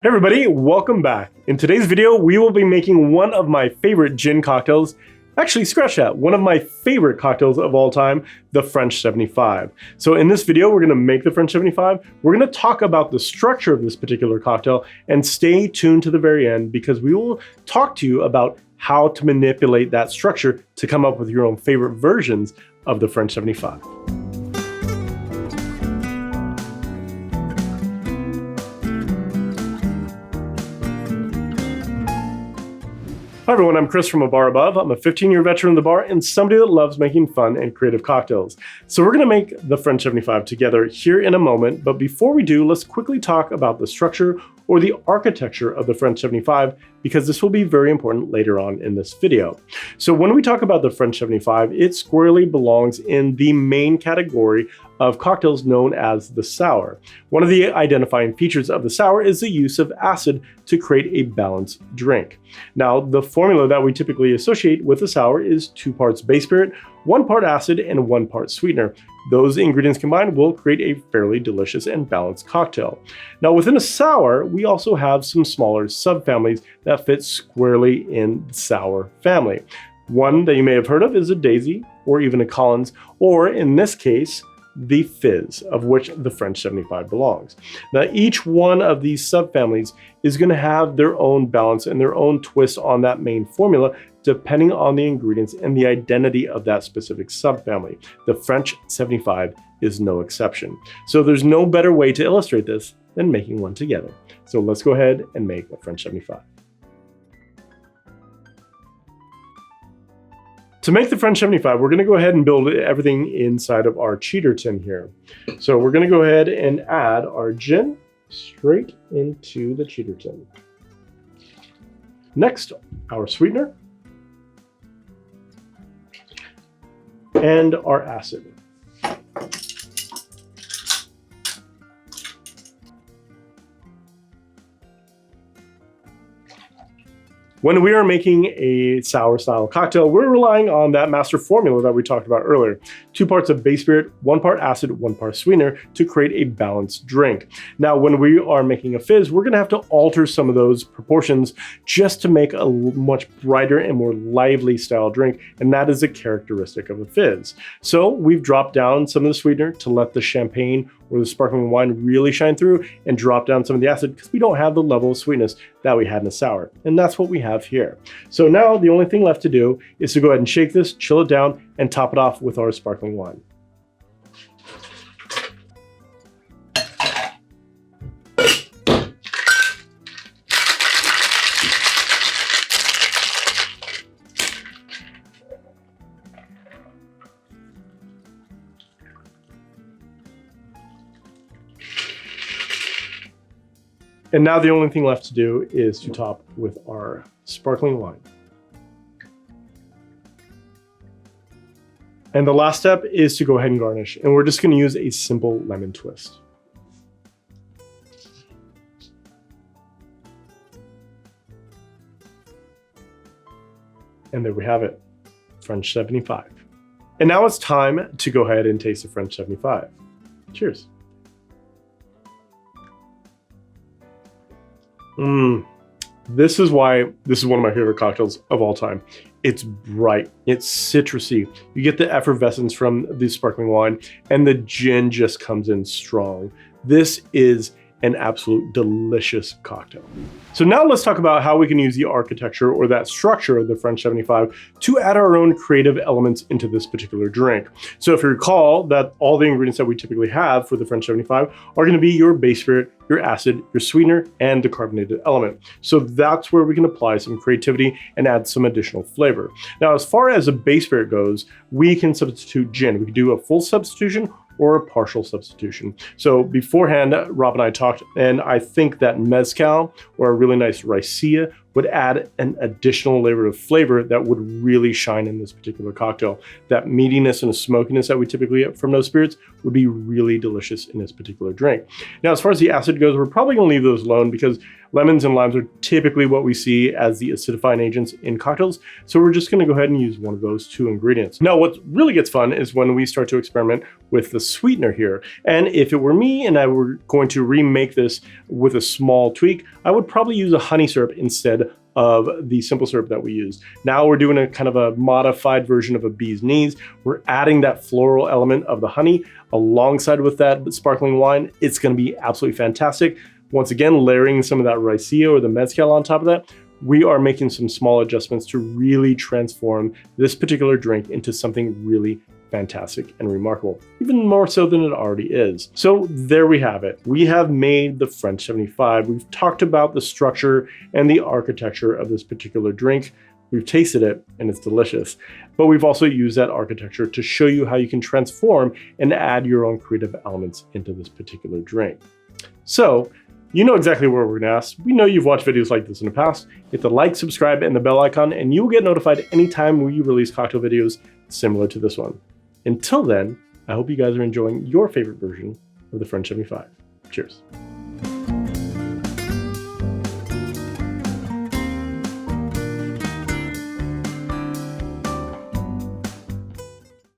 Hey everybody, welcome back. In today's video, we will be making one of my favorite gin cocktails. Actually, scratch that, one of my favorite cocktails of all time, the French 75. So in this video, we're gonna make the French 75. We're gonna talk about the structure of this particular cocktail and stay tuned to the very end because we will talk to you about how to manipulate that structure to come up with your own favorite versions of the French 75. Hi everyone, I'm Chris from A Bar Above. I'm a 15-year veteran of the bar and somebody that loves making fun and creative cocktails. So we're gonna make the French 75 together here in a moment, but before we do, let's quickly talk about the structure or the architecture of the French 75, because this will be very important later on in this video. So when we talk about the French 75, it squarely belongs in the main category of cocktails known as the sour. One of the identifying features of the sour is the use of acid to create a balanced drink. Now, the formula that we typically associate with the sour is 2 parts base spirit, 1 part acid, and 1 part sweetener. Those ingredients combined will create a fairly delicious and balanced cocktail. Now, within a sour, we also have some smaller subfamilies that fit squarely in the sour family. One that you may have heard of is a Daisy, or even a Collins, or in this case, the Fizz, of which the French 75 belongs. Now, each one of these subfamilies is going to have their own balance and their own twist on that main formula, depending on the ingredients and the identity of that specific subfamily. The French 75 is no exception. So there's no better way to illustrate this than making one together. So let's go ahead and make a French 75. To make the French 75, we're gonna go ahead and build everything inside of our cheater tin here. So we're gonna go ahead and add our gin straight into the cheater tin. Next, our sweetener and our acid. When we are making a sour style cocktail, we're relying on that master formula that we talked about earlier. 2 parts of base spirit, 1 part acid, 1 part sweetener to create a balanced drink. Now, when we are making a fizz, we're gonna have to alter some of those proportions just to make a much brighter and more lively style drink, and that is a characteristic of a fizz. So we've dropped down some of the sweetener to let the champagne or the sparkling wine really shine through and drop down some of the acid because we don't have the level of sweetness that we had in a sour. And that's what we have here. So now the only thing left to do is to go ahead and shake this, chill it down, and top it off with our sparkling wine. And now the only thing left to do is to top with our sparkling wine. And the last step is to go ahead and garnish. And we're just gonna use a simple lemon twist. And there we have it, French 75. And now it's time to go ahead and taste the French 75. Cheers. This is why this is one of my favorite cocktails of all time. It's bright, it's citrusy. You get the effervescence from the sparkling wine and the gin just comes in strong. This is an absolute delicious cocktail. So now let's talk about how we can use the architecture or that structure of the French 75 to add our own creative elements into this particular drink. So if you recall that all the ingredients that we typically have for the French 75 are gonna be your base spirit, your acid, your sweetener, and the carbonated element. So that's where we can apply some creativity and add some additional flavor. Now, as far as a base spirit goes, we can substitute gin. We can do a full substitution or a partial substitution. So beforehand, Rob and I talked, and I think that mezcal or a really nice raicilla would add an additional layer of flavor that would really shine in this particular cocktail. That meatiness and smokiness that we typically get from those spirits would be really delicious in this particular drink. Now, as far as the acid goes, we're probably gonna leave those alone because Lemons and limes are typically what we see as the acidifying agents in cocktails, so we're just gonna go ahead and use one of those 2 ingredients. Now, what really gets fun is when we start to experiment with the sweetener here. And if it were me and I were going to remake this with a small tweak, I would probably use a honey syrup instead of the simple syrup that we used. Now we're doing a kind of a modified version of a bee's knees. We're adding that floral element of the honey alongside with that sparkling wine. It's gonna be absolutely fantastic. Once again, layering some of that raicilla or the mezcal on top of that, we are making some small adjustments to really transform this particular drink into something really fantastic and remarkable, even more so than it already is. So there we have it. We have made the French 75. We've talked about the structure and the architecture of this particular drink. We've tasted it and it's delicious, but we've also used that architecture to show you how you can transform and add your own creative elements into this particular drink. So you know exactly what we're gonna ask. We know you've watched videos like this in the past. Hit the like, subscribe, and the bell icon, and you will get notified anytime we release cocktail videos similar to this one. Until then, I hope you guys are enjoying your favorite version of the French 75. Cheers.